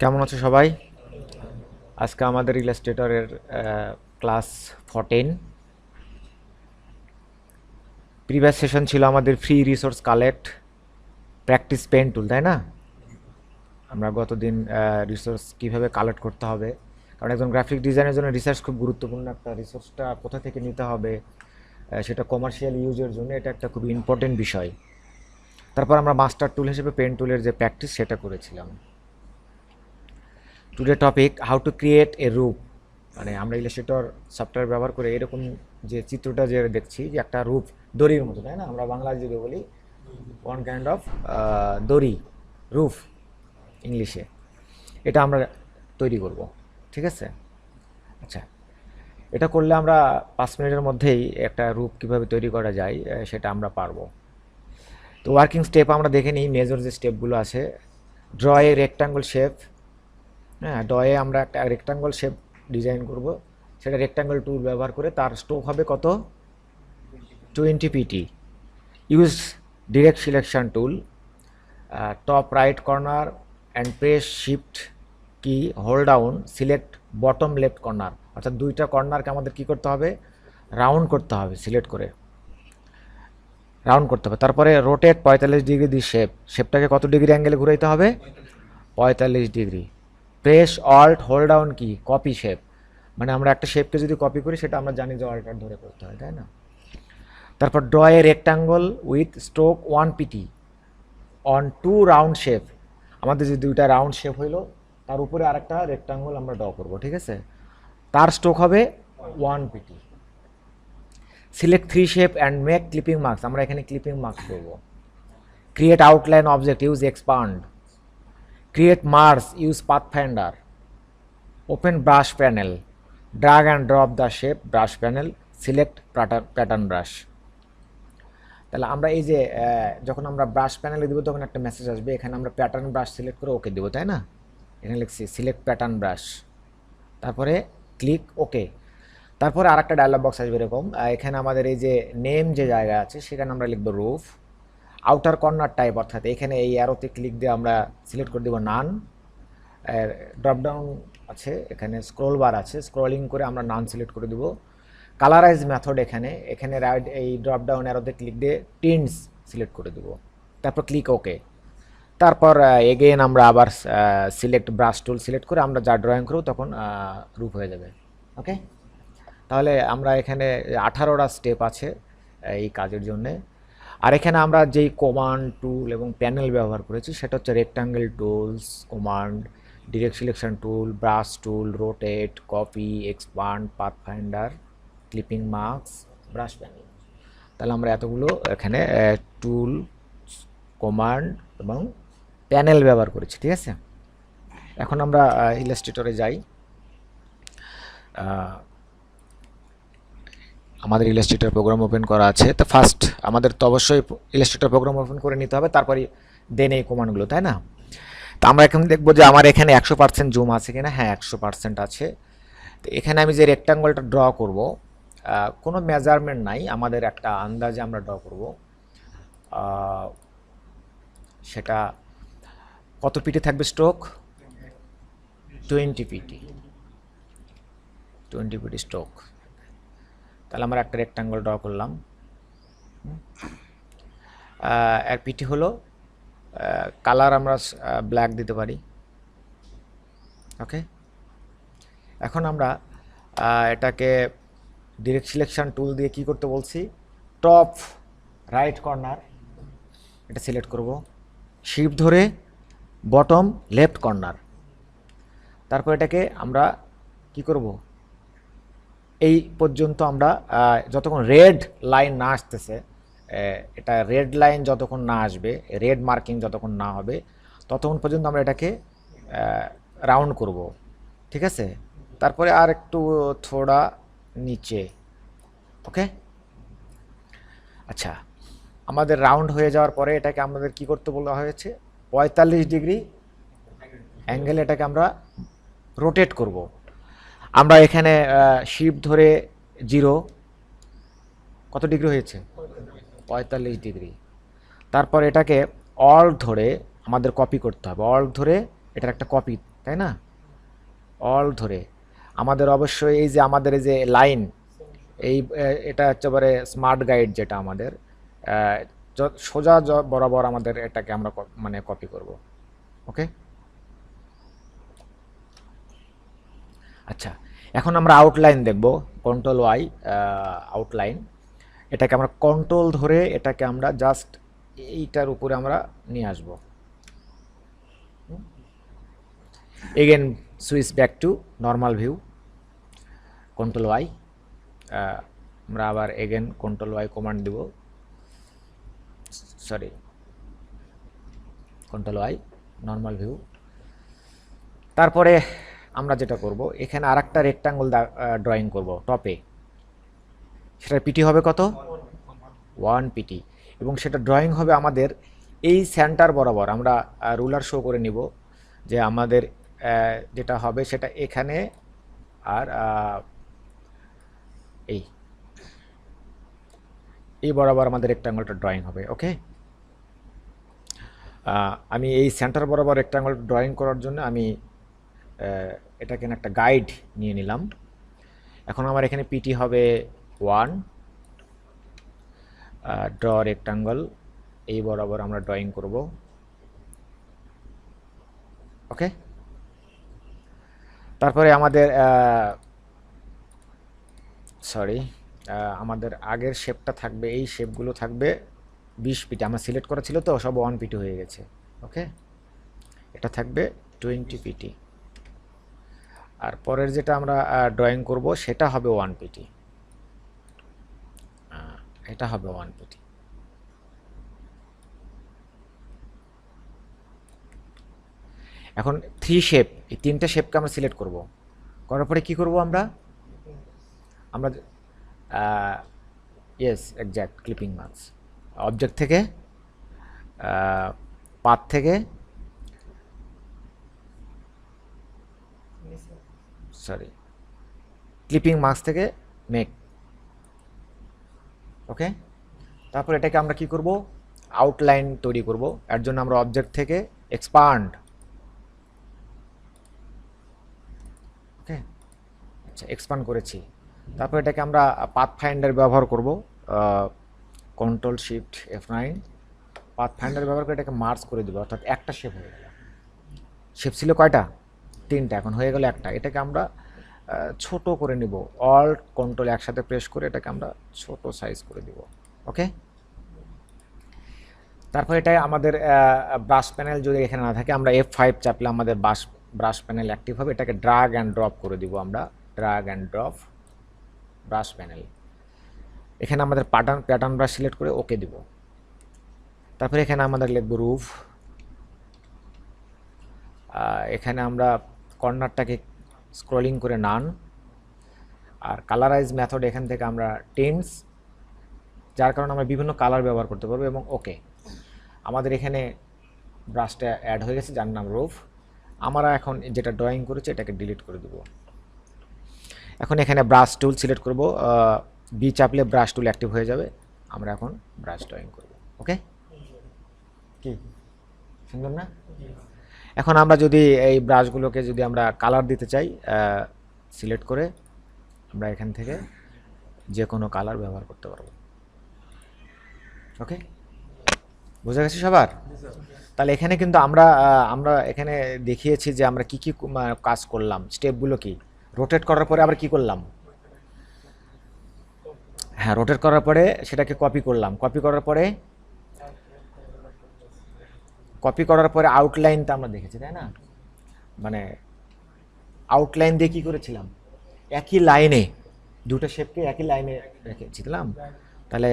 কেমন আছো সবাই? আজকে আমাদের ইলাস্ট্রেটরের ক্লাস 14। প্রিভিয়াস সেশন ছিল আমাদের free resource collect practice pen tool, তাই না? আমরা গতদিন রিসোর্স কিভাবে কালেক্ট করতে হবে, কারণ একজন গ্রাফিক ডিজাইনের জন্য রিসার্চ খুব গুরুত্বপূর্ণ। একটা রিসোর্সটা কোথা থেকে নিতে হবে, সেটা কমার্শিয়াল ইউজের জন্য এটা একটা খুব ইম্পর্টেন্ট বিষয়। তারপর আমরা মাস্টার টুল হিসেবে পেন টুলের যে প্র্যাকটিস সেটা করেছিলাম। Today topic how to create a রুপ, মানে আমরা ইলাস্ট্রেটর সফটওয়্যার ব্যবহার করে এরকম যে চিত্রটা যে দেখছি যে একটা রূপ দড়ির মতো, তাই না? আমরা বাংলা যদি বলি ওয়ান কাইন্ড অফ দড়ি, রুফ ইংলিশে, এটা আমরা তৈরি করব। ঠিক আছে? আচ্ছা, এটা করলে আমরা 5 মিনিটের মধ্যেই একটা রূপ কীভাবে তৈরি করা যায় সেটা আমরা পারবো। তো ওয়ার্কিং স্টেপ আমরা দেখে নিই, মেজর যে স্টেপগুলো আছে। ড্র এ রেক্ট্যাঙ্গল শেপ। হ্যাঁ, ডয়ে আমরা একটা রেক্ট্যাঙ্গল শেপ ডিজাইন করব, সেটা রেক্ট্যাঙ্গল টুল ব্যবহার করে। তার স্টোক হবে কত? 20 PT. Use direct selection tool, top right corner and press shift key, hold down, select bottom left corner. অর্থাৎ দুইটা কর্নারকে আমাদের কি করতে হবে? রাউন্ড করতে হবে, সিলেক্ট করে রাউন্ড করতে হবে। তারপরে রোটেট 45 ডিগ্রি দি শেপটাকে কত ডিগ্রি অ্যাঙ্গেলে ঘুরাইতে হবে? 45 degree. Press alt hold down key, copy shape, মানে আমরা একটা শেপকে যদি কপি করি সেটা আমরা জানি যে অল্টার ধরে করতে হয়, তাই না? তারপর draw A rectangle with stroke 1 PT on 2 round shape. আমাদের যে দুইটা রাউন্ড শেপ হইলো তার উপরে আরেকটা রেক্ট্যাঙ্গল আমরা ড্র করব। ঠিক আছে? তার স্ট্রোক হবে 1 pt. Select 3 shape and make clipping marks, আমরা এখানে ক্লিপিং মার্কস করব। Create outline object, use expand. Create merge, use pathfinder. Open brush panel, drag and drop the shape brush panel, select pattern brush। তাহলে আমরা এই যে যখন আমরা brush প্যানেলে দেবো তখন একটা মেসেজ আসবে, এখানে আমরা প্যাটার্ন ব্রাশ সিলেক্ট করে ওকে দেবো, তাই না? এখানে লিখছি সিলেক্ট প্যাটার্ন ব্রাশ, তারপরে ক্লিক ওকে। তারপরে আর একটা ডায়লগ বক্স আসবে এরকম, এখানে আমাদের এই যে নেম যে জায়গা আছে সেখানে আমরা লিখবো রুফ। আউটার কর্নার টাইপ, অর্থাৎ এখানে এই অ্যারোতে ক্লিক দিয়ে আমরা সিলেক্ট করে দেবো নান। ড্রপডাউন আছে, এখানে স্ক্রোল বার আছে, স্ক্রলিং করে আমরা নান সিলেক্ট করে দেবো। কালারাইজ মেথড, এখানে রাইট এই ড্রপডাউন অ্যারোতে ক্লিক দিয়ে টিন্টস সিলেক্ট করে দেবো, তারপর ক্লিক ওকে। তারপর এগেইন আমরা আবার সিলেক্ট ব্রাশ টুল সিলেক্ট করে আমরা যা ড্রয়িং করব তখন রূপ হয়ে যাবে। ওকে, তাহলে আমরা এখানে 18টা স্টেপ আছে এই কাজের জন্যে। আর এখানে আমরা যেই কমান্ড টুল এবং প্যানেল ব্যবহার করেছি সেটা হচ্ছে rectangle tools, command, direct selection টুল, ব্রাশ টুল, rotate, copy, expand, pathfinder, clipping marks, brush panel. তাহলে আমরা এতগুলো এখানে টুল, কমান্ড এবং প্যানেল ব্যবহার করেছি। ঠিক আছে, এখন আমরা ইলাস্ট্রেটরে যাই। আমাদের ইলাস্ট্রেটর প্রোগ্রাম ওপেন করা আছে, তো ফার্স্ট আমাদের তো অবশ্যই ইলাস্ট্রেটর প্রোগ্রাম ওপেন করে নিতে হবে, তারপরে দেন এই কমান্ডগুলো, তাই না? তো আমরা এখন দেখবো যে আমার এখানে 100% জুম আছে কিনা। হ্যাঁ, 100% আছে। তো এখানে আমি যে রেক্ট্যাঙ্গলটা ড্র করব, কোনো মেজারমেন্ট নাই, আমাদের একটা আন্দাজে আমরা ড্র করব। সেটা কত পিটি থাকবে? Stroke 20 pt, 20 pt stroke. তাহলে আমরা একটা রেক্ট্যাঙ্গল ড্র করলাম। এর পিটি হলো, কালার আমরা ব্ল্যাক দিতে পারি। ওকে, এখন আমরা এটাকে ডিরেক্ট সিলেকশন টুল দিয়ে কি করতে বলছি? টপ রাইট কর্নার এটা সিলেক্ট করব, শিফট ধরে বটম লেফট কর্নার। তারপর এটাকে আমরা কি করব? এই পর্যন্ত আমরা যতক্ষণ রেড লাইন না আসতেছে, এটা রেড লাইন যতক্ষণ না আসবে, রেড মার্কিং যতক্ষণ না হবে ততক্ষণ পর্যন্ত আমরা এটাকে রাউন্ড করব। ঠিক আছে, তারপরে আর একটু থোড়া নিচে। ওকে, আচ্ছা, আমাদের রাউন্ড হয়ে যাওয়ার পরে এটাকে আমাদের কি করতে বলা হয়েছে? 45 ডিগ্রি অ্যাঙ্গেলে এটাকে আমরা রোটেট করব। আমরা এখানে শিফট ধরে 0, কত ডিগ্রি হয়েছে? 45 ডিগ্রি। তারপর এটাকে অল্ট ধরে আমাদের কপি করতে হবে, অল্ট ধরে এটার একটা কপি তাই না? অল ধরে আমাদের অবশ্যই এই যে আমাদের এই যে লাইন, এই এটা একেবারে স্মার্ট গাইড যেটা আমাদের সোজা বরাবর আমাদের এটাকে আমরা মানে কপি করব। ওকে, আচ্ছা এখন আমরা আউটলাইন দেখব। কন্ট্রোল ওয়াই আউটলাইন, এটাকে আমরা কন্ট্রোল ধরে এটাকে আমরা জাস্ট এইটার উপরে আমরা নিয়ে আসব। Again switch back to normal view, control Y, আমরা আবার এগেন কন্ট্রোল ওয়াই কমান্ড দিব, sorry control Y normal view. তারপরে আমরা যেটা করব, এখানে আর একটা রেক্টাঙ্গল ড্রয়িং করব টপে, সেটার পিটি হবে কত? 1 পিটি, এবং সেটা ড্রয়িং হবে আমাদের এই সেন্টার বরাবর। আমরা রুলার শো করে নিব যে আমাদের যেটা হবে সেটা এখানে, আর এই বরাবর আমাদের রেক্টাঙ্গলটা ড্রয়িং হবে। ওকে, আমি এই সেন্টার বরাবর রেক্টাঙ্গল ড্রয়িং করার জন্য আমি এটাকে একটা গাইড নিয়ে নিলাম। এখন আমার এখানে পিটি হবে 1, ড্র রেক্টাঙ্গল, এই বরাবর আমরা ড্রয়িং করব। ওকে, তারপরে আমাদের সরি আমাদের আগের শেপটা থাকবে, এই শেপগুলো থাকবে 20 পিটি, আমার সিলেক্ট করা ছিল তো সব 1 পিটি হয়ে গেছে। ওকে, এটা থাকবে 20 পিটি, আর পরের যেটা আমরা ড্রয়িং করব সেটা হবে 1 পিটি, এটা হবে 1 পিটি। এখন 3 শেপ, এই 3টা শেপকে আমরা সিলেক্ট করব, করার পরে কি করব আমরা yes exact clipping marks, object থেকে পাথ থেকে সরি ক্লিপিং মার্কস থেকে মেক। ওকে, তারপর এটাকে আমরা কি করব, আউটলাইন তৈরি করব। এর জন্য আমরা অবজেক্ট থেকে এক্সপান্ড, ওকে আচ্ছা এক্সপান্ড করেছি। তারপর এটাকে আমরা পাথ ফাইন্ডার ব্যবহার করব, control shift F9, path finder ব্যবহার করে এটাকে মার্জ করে দেবো, অর্থাৎ একটা শেপ হয়ে গেল। শেপ ছিল কয়টা? 3টা, এখন হয়ে গেল একটা। এটাকে আমরা ছোট করে নিব, অল্ট কন্ট্রোল একসাথে প্রেস করে এটাকে আমরা ছোট সাইজ করে দিব। ওকে, তারপর এটা আমাদের ব্রাশ প্যানেল যদি এখানে না থাকে, আমরা F5 চাপলে আমাদের ব্রাশ প্যানেল অ্যাক্টিভ হবে। এটাকে ড্রাগ অ্যান্ড ড্রপ করে দিব আমরা, drug and drop brush panel. এখানে আমাদের প্যাটার্ন ব্রাশ সিলেক্ট করে ওকে দিব। তারপরে এখানে আমাদের লিখব রুফ, এখানে আমরা কর্নারটাকে স্ক্রলিং করে নান, আর কালারাইজ মেথড এখান থেকে আমরা টেন্স, যার কারণে আমরা বিভিন্ন কালার ব্যবহার করতে পারবো, এবং ওকে। আমাদের এখানে ব্রাশটা অ্যাড হয়ে গেছে যার নাম রুফ। আমরা এখন যেটা ড্রয়িং করেছি এটাকে ডিলিট করে দেব। এখন এখানে ব্রাশ টুল সিলেক্ট করব, বি চাপলে ব্রাশ টুল অ্যাক্টিভ হয়ে যাবে। আমরা এখন ব্রাশ ড্রয়িং করব। ওকে, কি সুন্দর না? এখন আমরা যদি এই ব্রাশগুলোকে যদি আমরা কালার দিতে চাই, সিলেক্ট করে আমরা এখান থেকে যে কোনো কালার ব্যবহার করতে পারবো। ওকে, বোঝা গেছে সবার? তাহলে এখানে কিন্তু আমরা এখানে দেখিয়েছি যে আমরা কি কি কাজ করলাম, স্টেপগুলো কি। রোটেট করার পরে আবার কি করলাম, হ্যাঁ রোটেট করার পরে সেটাকে কপি করলাম, কপি করার পরে আউটলাইনটা আমরা দেখেছি, তাই না? মানে আউটলাইন দিয়ে কী করেছিলাম, একই লাইনে দুটো শেপকে একই লাইনে রেখেছিলাম। তাহলে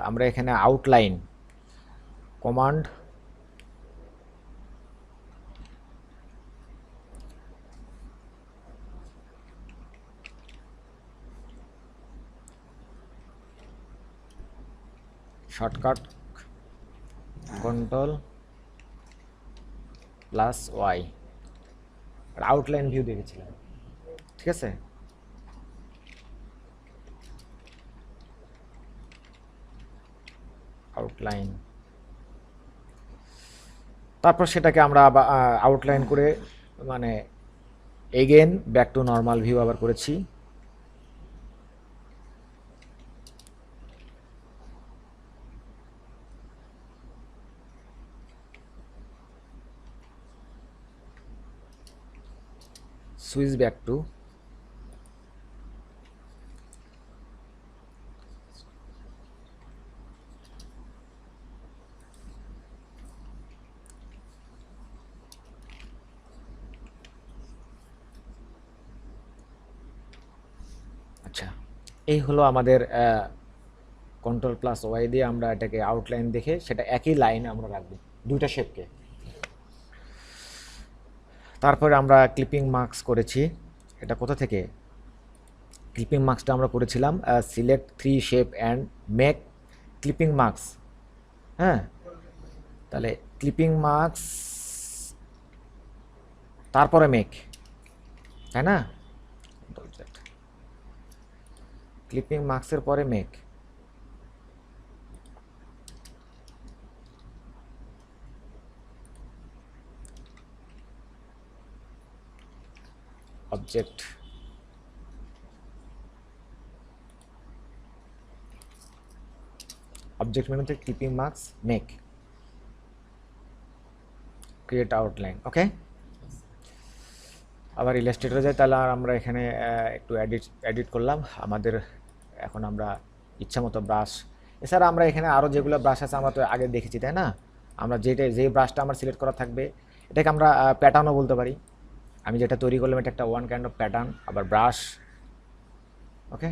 আমরা এখানে outline command shortcut control plus Y, outline view দেখেছিলাম, ঠিক আছে? আউটলাইন, তারপর সেটাকে আমরা আউটলাইন করে মানে again back to normal view আবার করেছি। সুইচ ব্যাক টু আচ্ছা, এই হলো আমাদের কন্ট্রোল প্লাস ওয়াই দিয়ে আমরা এটাকে আউটলাইন দেখে সেটা একই লাইনে আমরা রাখবো দুইটা শেপকে। তারপরে আমরা ক্লিপিং মার্কস করেছি। এটা কোথা থেকে? ক্লিপিং মার্কসটা আমরা করেছিলাম select 3 shape and make clipping marks. হ্যাঁ, তাহলে ক্লিপিং মার্কস তারপরে মেক, তাই না? ক্লিপিং মার্কসের পরে মেক। অবজেক্ট মেনুতে clipping marks make create outline. Okay, আবার ইলাস্ট্রেটরে যাই, তাহলে আর আমরা এখানে একটু এডিট করলাম আমাদের। এখন আমরা ইচ্ছা মতো ব্রাশ, এছাড়া আমরা এখানে আরও যেগুলো ব্রাশ আছে আমরা তো আগে দেখেছি, তাই না? আমরা যেই ব্রাশটা আমার সিলেক্ট করা থাকবে এটাকে আমরা প্যাটার্নও বলতে পারি। আমি যেটা তৈরি করলাম এটা একটা ওয়ান কাইন্ড অফ প্যাটার্ন, আবার ব্রাশ। ওকে,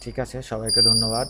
ঠিক আছে, সবাইকে ধন্যবাদ।